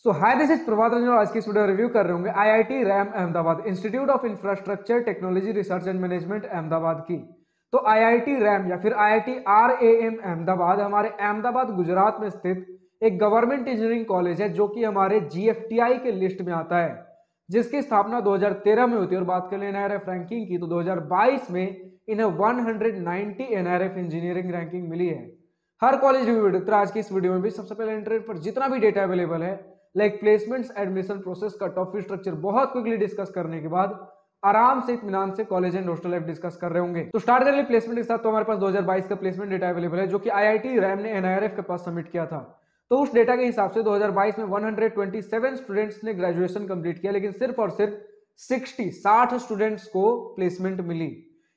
Hi this is Prabhat Ranjan और आज की इस वीडियो रिव्यू कर रहे होंगे IIT RAM Ahmedabad institute of infrastructure technology research and management Ahmedabad की। तो आईआईटी रैम या फिर आईआईटी आरएएम अहमदाबाद हमारे अहमदाबाद गुजरात में स्थित एक गवर्नमेंट इंजीनियरिंग कॉलेज है जो कि हमारे जीएफटीआई के लिस्ट में आता है, जिसकी स्थापना 2013 में हुई थी। और बात कर लें एनआईआरएफ रैंकिंग की तो 2022 में इन्हें 190 एनआईआरएफ इंजीनियरिंग रैंकिंग मिली है। हर कॉलेज रिव्यू आज की इस वीडियो में भी सबसे पहले इंटरनेट पर जितना भी डेटा अवेलेबल है लाइक प्लेसमेंट्स, एडमिशन प्रोसेस का टॉप फी स्ट्रक्चर बहुत क्विकली डिस्कस करने के बाद आराम से इत्मीनान से college and hostel life discuss कर रहे होंगे। तो स्टार्ट कर लिए प्लेसमेंट के साथ। तो हमारे पास 2022 का प्लेसमेंट डेटा अवेलेबल है जो कि आईआईटी रैम ने एनआईआरएफ के पास सबमिट किया था। तो उस डेटा के हिसाब से 2022 में 127 स्टूडेंट्स ने ग्रेजुएशन कंप्लीट किया, लेकिन सिर्फ और सिर्फ 60 स्टूडेंट्स को प्लेसमेंट मिली,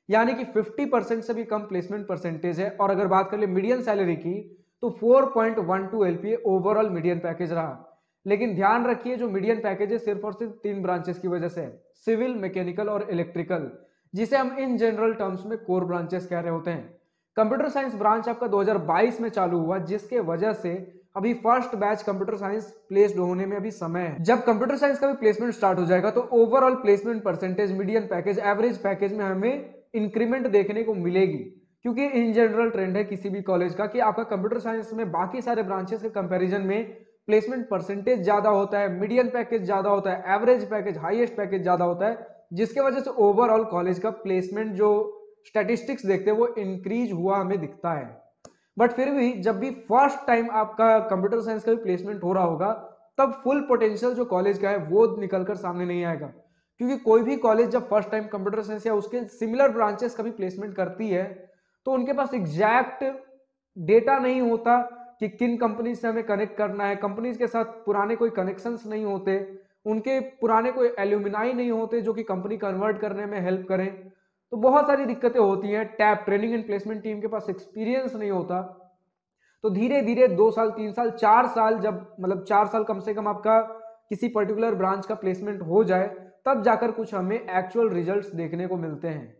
यानी कि 50% से भी कम प्लेसमेंट परसेंटेज है। और अगर बात कर ले मीडियन सैलरी की तो 4.12 एलपीए ओवरऑल मीडियन पैकेज रहा। लेकिन ध्यान रखिए जो मीडियन पैकेज है सिर्फ और सिर्फ 3 ब्रांचेस की वजह से, सिविल, मैकेनिकल और इलेक्ट्रिकल, जिसे हम इन जनरल टर्म्स में कोर ब्रांचेस कह रहे होते हैं। कंप्यूटर साइंस ब्रांच आपका 2022 में चालू हुआ, जिसके वजह से अभी first batch computer science placed होने में अभी समय है। जब कंप्यूटर साइंस का भी प्लेसमेंट स्टार्ट हो जाएगा तो overall placement percentage, median package, average package में हमें इंक्रीमेंट देखने को मिलेगी, क्योंकि इन जनरल ट्रेंड है किसी भी कॉलेज का कि आपका कंप्यूटर साइंस में बाकी सारे ब्रांचेस के कंपैरिजन में प्लेसमेंट परसेंटेज ज्यादा होता है, मीडियन पैकेज ज्यादा होता है, एवरेज पैकेज, हाईएस्ट पैकेज ज्यादा होता है, जिसके वजह से ओवरऑल कॉलेज का प्लेसमेंट जो स्टैटिस्टिक्स देखते हैं वो इंक्रीज हुआ हमें दिखता है। बट फिर भी जब भी फर्स्ट टाइम आपका कंप्यूटर साइंस का भी प्लेसमेंट हो रहा होगा तब फुल पोटेंशियल जो कॉलेज का है वो निकलकर सामने नहीं आएगा, क्योंकि कोई भी कॉलेज जब फर्स्ट टाइम कंप्यूटर साइंस या उसके सिमिलर ब्रांचेस का भी प्लेसमेंट करती है तो उनके पास एग्जैक्ट डेटा नहीं होता कि किन कंपनी से हमें कनेक्ट करना है। कंपनीज के साथ पुराने कोई कनेक्शंस नहीं होते, उनके पुराने कोई एल्यूमिनाई नहीं होते जो कि कंपनी कन्वर्ट करने में हेल्प करें। तो बहुत सारी दिक्कतें होती हैं। Tap training and placement team के पास एक्सपीरियंस नहीं होता। तो धीरे धीरे 2 साल, 3 साल, 4 साल, जब मतलब 4 साल कम से कम आपका किसी पर्टिकुलर ब्रांच का प्लेसमेंट हो जाए तब जाकर कुछ हमें एक्चुअल रिजल्ट्स देखने को मिलते हैं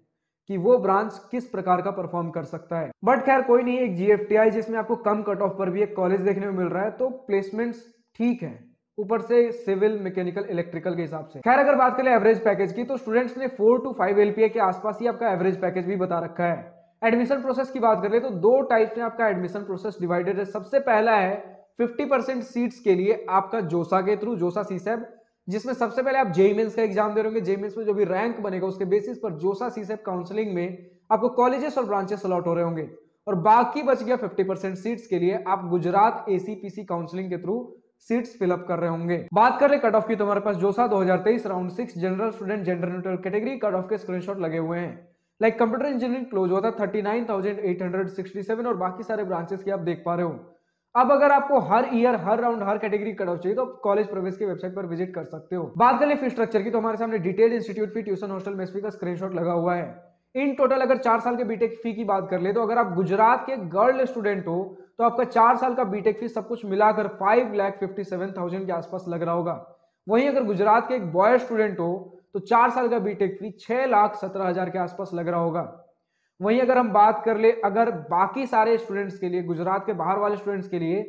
कि वो ब्रांच किस प्रकार का परफॉर्म कर सकता है। बट खैर कोई नहीं, एक जीएफटीआई जिसमें आपको कम कट ऑफ पर भी एक कॉलेज देखने को मिल रहा है तो प्लेसमेंट्स ठीक है, ऊपर से सिविल, मैकेनिकल, इलेक्ट्रिकल के हिसाब से। खैर अगर बात करें एवरेज पैकेज की तो स्टूडेंट्स ने 4 to 5 एलपीए के आसपास ही आपका एवरेज पैकेज भी बता रखा है। एडमिशन प्रोसेस की बात करें तो 2 टाइप में आपका एडमिशन प्रोसेस डिवाइडेड है। सबसे पहला है 50% सीट्स के लिए आपका जोसा के थ्रू, जोसा सीसैब, जिसमें सबसे पहले आप जेईई मेंस का एग्जाम दे रहे होंगे। जेईई मेंस में जो भी रैंक बनेगा उसके बेसिस पर जोसा सीसैब काउंसलिंग में आपको कॉलेजेस और ब्रांचेस अलॉट हो रहे होंगे। और बाकी बच गया 50% सीट्स के लिए आप गुजरात एसीपीसी काउंसलिंग के थ्रू सीट्स फिलअप कर रहे होंगे। बात करें कट ऑफ की तो हमारे पास जोसा 2023 round 6 general student gender neutral category cut off के स्क्रीनशॉट लगे हुए हैं। लाइक कंप्यूटर इंजीनियरिंग क्लोज हुआ था 39,867 और बाकी सारे ब्रांचेस की आप देख पा रहे हो। अब अगर आपको हर ईयर, हर राउंड, हर कैटेगरी कट ऑफ चाहिए तो कॉलेज प्रवेश की वेबसाइट पर विजिट कर सकते हो। बात करें फी स्ट्रक्चर की तो हमारे सामने डिटेल्ड इंस्टीट्यूट फी, ट्यूशन, हॉस्टल, मेस फी का स्क्रीनशॉट लगा हुआ है। इन टोटल अगर 4 साल के बीटेक फी की बात कर ले तो अगर आप गुजरात के गर्ल स्टूडेंट हो तो आपका 4 साल का बीटेक फी सब कुछ मिलाकर 5,57,000 के आसपास लग रहा होगा। वहीं अगर गुजरात के एक बॉय स्टूडेंट हो तो 4 साल का बीटेक फी 6,17,000 के आसपास लग रहा होगा। वहीं अगर हम बात कर ले अगर बाकी सारे स्टूडेंट्स के लिए, गुजरात के बाहर वाले स्टूडेंट्स के लिए,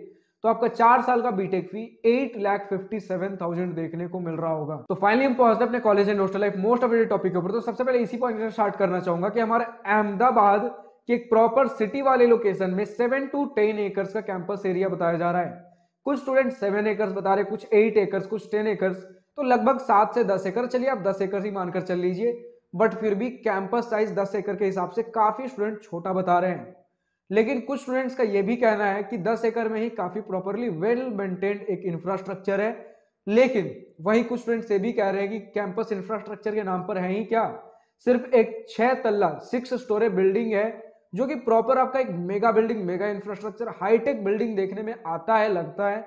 तो आपका 4 साल का बीटेक फी 8,57,000 देखने को मिल रहा होगा। तो फाइनली हम पहुंचते अपने college and hostel life most awaited topic के ऊपर। तो सबसे पहले इसी पॉइंट से स्टार्ट करना चाहूंगा कि हमारे अहमदाबाद के एक प्रॉपर सिटी वाले लोकेशन में 7 to 10 एकर्स का कैंपस एरिया बताया जा रहा है। कुछ स्टूडेंट 7 एकर्स बता रहे, कुछ 8 एकर्स, कुछ 10 एकर्स, तो लगभग 7 से 10 एकड़, चलिए आप 10 एकड़ ही मानकर चल लीजिए। बट फिर भी कैंपस साइज 10 एकड़ के हिसाब से काफी स्टूडेंट छोटा बता रहे हैं। लेकिन कुछ स्टूडेंट्स का यह भी कहना है कि 10 एकड़ में ही काफी प्रॉपरली वेल मेंटेन्ड एक इंफ्रास्ट्रक्चर है। लेकिन वहीं कुछ स्टूडेंट्स ये भी कह रहे हैं कि कैंपस इंफ्रास्ट्रक्चर के नाम पर है ही क्या, सिर्फ एक 6 तल्ला 6 स्टोरी बिल्डिंग है जो कि प्रॉपर आपका एक mega building, mega infrastructure, hi tech building देखने में आता है, लगता है।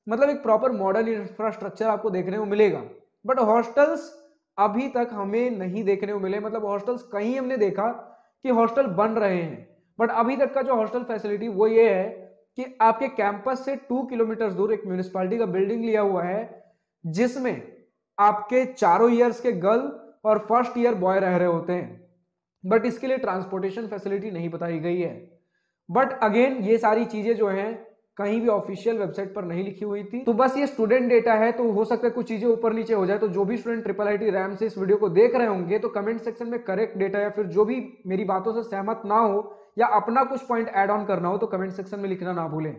मतलब एक प्रॉपर मॉडर्न इंफ्रास्ट्रक्चर आपको देखने को मिलेगा। बट हॉस्टल्स अभी तक हमें नहीं देखने को मिले। मतलब हॉस्टल्स कहीं हमने देखा कि हॉस्टल बन रहे हैं, बट अभी तक का जो हॉस्टल फैसिलिटी वो ये है कि आपके कैंपस से 2 किलोमीटर दूर एक म्यूनिसिपालिटी का बिल्डिंग लिया हुआ है जिसमें आपके चारों ईयर्स के गर्ल और फर्स्ट ईयर बॉय रह रहे होते हैं। बट इसके लिए ट्रांसपोर्टेशन फैसिलिटी नहीं बताई गई है। बट अगेन ये सारी चीजें जो हैं कहीं भी ऑफिशियल वेबसाइट पर नहीं लिखी हुई थी। तो बस ये स्टूडेंट डेटा है, तो हो सकता है कुछ चीजें ऊपर नीचे हो जाए। तो जो भी स्टूडेंट ट्रिपल आईटी रैम से इस वीडियो को देख रहे होंगे तो कमेंट सेक्शन में करेक्ट डेटा या फिर जो भी मेरी बातों से सहमत ना हो या अपना कुछ पॉइंट ऐड ऑन करना हो तो कमेंट सेक्शन में लिखना ना भूलें।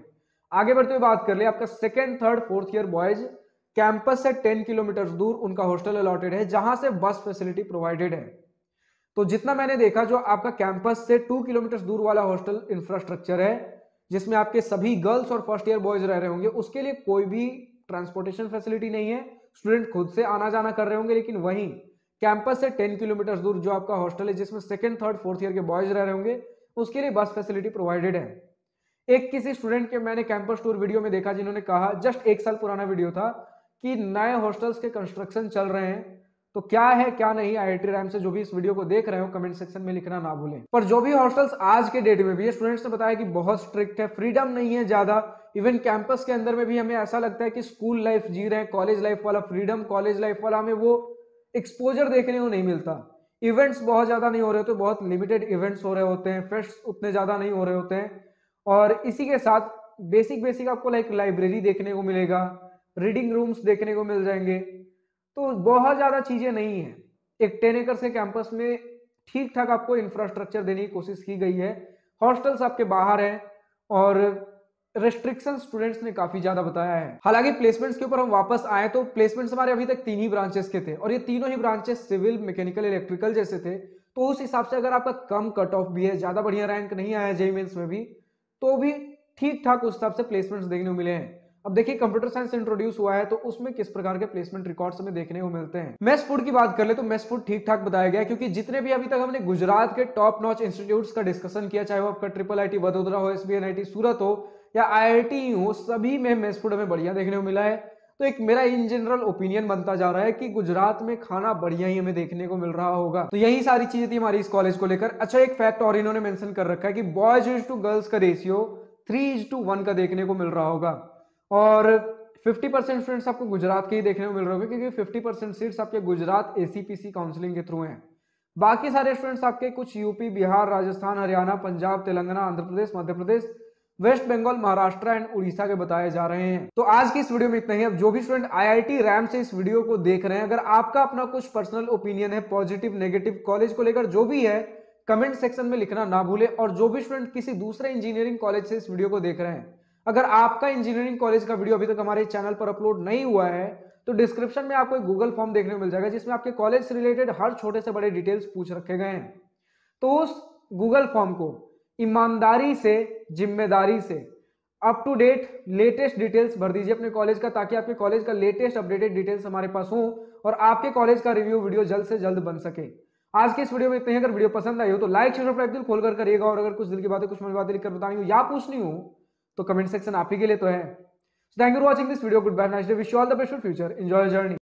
आगे बढ़ते हुए बात कर ले, आपका second third fourth year boys campus से 10 किलोमीटर दूर उनका हॉस्टल अलॉटेड है, जहां से बस फैसिलिटी प्रोवाइडेड है। तो जितना मैंने देखा, जो आपका कैंपस से 2 किलोमीटर दूर वाला हॉस्टल इंफ्रास्ट्रक्चर है जिसमें आपके सभी गर्ल्स और फर्स्ट ईयर बॉयज रह रहे होंगे, उसके लिए कोई भी ट्रांसपोर्टेशन फैसिलिटी नहीं है, स्टूडेंट खुद से आना जाना कर रहे होंगे। लेकिन वहीं कैंपस से 10 किलोमीटर दूर जो आपका हॉस्टल है जिसमें सेकंड थर्ड फोर्थ ईयर के बॉयज रह रहे होंगे, उसके लिए बस फैसिलिटी प्रोवाइडेड है। एक किसी स्टूडेंट के मैंने कैंपस टूर वीडियो में देखा जिन्होंने कहा, जस्ट 1 साल पुराना वीडियो था, कि नए हॉस्टल्स के कंस्ट्रक्शन चल रहे हैं। तो क्या है क्या नहीं, आईआईटी रैम से जो भी इस वीडियो को देख रहे हो कमेंट सेक्शन में लिखना ना भूलें। पर जो भी हॉस्टल्स आज के डेट में भी है, स्टूडेंट्स ने बताया कि बहुत स्ट्रिक्ट है, फ्रीडम नहीं है ज्यादा। इवन कैंपस के अंदर में भी हमें ऐसा लगता है कि स्कूल लाइफ जी रहे हैं, कॉलेज लाइफ वाला फ्रीडम, कॉलेज लाइफ वाला हमें वो एक्सपोजर देखने को नहीं मिलता। इवेंट्स बहुत ज्यादा नहीं हो रहे होते, बहुत लिमिटेड इवेंट्स हो रहे होते हैं, फेस्ट उतने ज्यादा नहीं हो रहे होते हैं। और इसी के साथ बेसिक आपको लाइक लाइब्रेरी देखने को मिलेगा, रीडिंग रूम्स देखने को मिल जाएंगे। तो बहुत ज्यादा चीजें नहीं है। एक 10 एकड़ के कैंपस में ठीक ठाक आपको इंफ्रास्ट्रक्चर देने की कोशिश की गई है। हॉस्टल्स आपके बाहर हैं और रेस्ट्रिक्शन स्टूडेंट्स ने काफी ज्यादा बताया है। हालांकि प्लेसमेंट्स के ऊपर हम वापस आए तो प्लेसमेंट्स हमारे अभी तक 3 ही ब्रांचेस के थे और ये तीनों ही ब्रांचेस सिविल, मैकेनिकल, इलेक्ट्रिकल जैसे थे। तो उस हिसाब से अगर आपका कम कट ऑफ भी है, ज्यादा बढ़िया रैंक नहीं आया जेईई मेंस में भी, तो भी ठीक ठाक उस हिसाब से प्लेसमेंट्स देखने को मिले हैं। अब देखिए कंप्यूटर साइंस इंट्रोड्यूस हुआ है तो उसमें किस प्रकार के प्लेसमेंट रिकॉर्ड्स हमें देखने को मिलते हैं। मेस फूड की बात कर ले तो मेस फूड ठीक ठाक बताया गया है, क्योंकि जितने भी अभी तक हमने गुजरात के टॉप नॉच इंस्टीट्यूट्स का डिस्कशन किया, चाहे वो आपका ट्रिपल आईटी वडोदरा हो, एसबीएनआईटी सूरत हो या आईआईटी हो, सभी में मेस फूड हमें बढ़िया देखने को मिला है। तो एक मेरा इन जनरल ओपिनियन बनता जा रहा है कि गुजरात में खाना बढ़िया ही हमें देखने को मिल रहा होगा। तो यही सारी चीजें थी हमारी इस कॉलेज को लेकर। अच्छा, एक फैक्ट और इन्होंने मेंशन कर रखा है कि बॉयज इज टू गर्ल्स का रेशियो 3:1 का देखने को मिल रहा होगा और 50% स्टूडेंट्स आपको गुजरात के ही देखने को मिल रहे होंगे, क्योंकि 50% सीट्स आपके गुजरात एसीपीसी काउंसलिंग के थ्रू हैं। बाकी सारे स्टूडेंट्स आपके कुछ UP, Bihar, Rajasthan, Haryana, Punjab, Telangana, Andhra Pradesh, Madhya Pradesh, west Bengal, Maharashtra and Orissa के बताए जा रहे हैं। तो आज की इस वीडियो में इतना ही। अब जो भी स्टूडेंट आईआईटी रैम से इस वीडियो को देख रहे हैं, अगर आपका अपना कुछ पर्सनल ओपिनियन है पॉजिटिव नेगेटिव कॉलेज को लेकर, जो भी है कमेंट सेक्शन में लिखना ना भूलें। और जो भी स्टूडेंट किसी दूसरे इंजीनियरिंग कॉलेज से इस वीडियो को देख रहे हैं, अगर आपका इंजीनियरिंग कॉलेज का वीडियो अभी तक हमारे चैनल पर अपलोड नहीं हुआ है तो डिस्क्रिप्शन में आपको एक गूगल फॉर्म देखने को मिल जाएगा जिसमें आपके कॉलेज से रिलेटेड हर छोटे से बड़े डिटेल्स पूछ रखे गए हैं। तो उस गूगल फॉर्म को ईमानदारी से, जिम्मेदारी से up to date latest details भर दीजिए अपने कॉलेज का, ताकि आपके कॉलेज का लेटेस्ट अपडेटेड डिटेल्स हमारे पास हो और आपके कॉलेज का रिव्यू वीडियो जल्द से जल्द बन सके। आज के इस वीडियो में इतने ही। अगर वीडियो पसंद आई हो तो लाइक, शेयर और दिल खोलकर करिएगा। और अगर कुछ दिल की बातें, कुछ मन की बातें लिखकर बतानी हो या पूछनी हो तो कमेंट सेक्शन आप ही के लिए तो है। Thank you for watching this video. Good bye, nice day, wish you all the best for future, enjoy journey.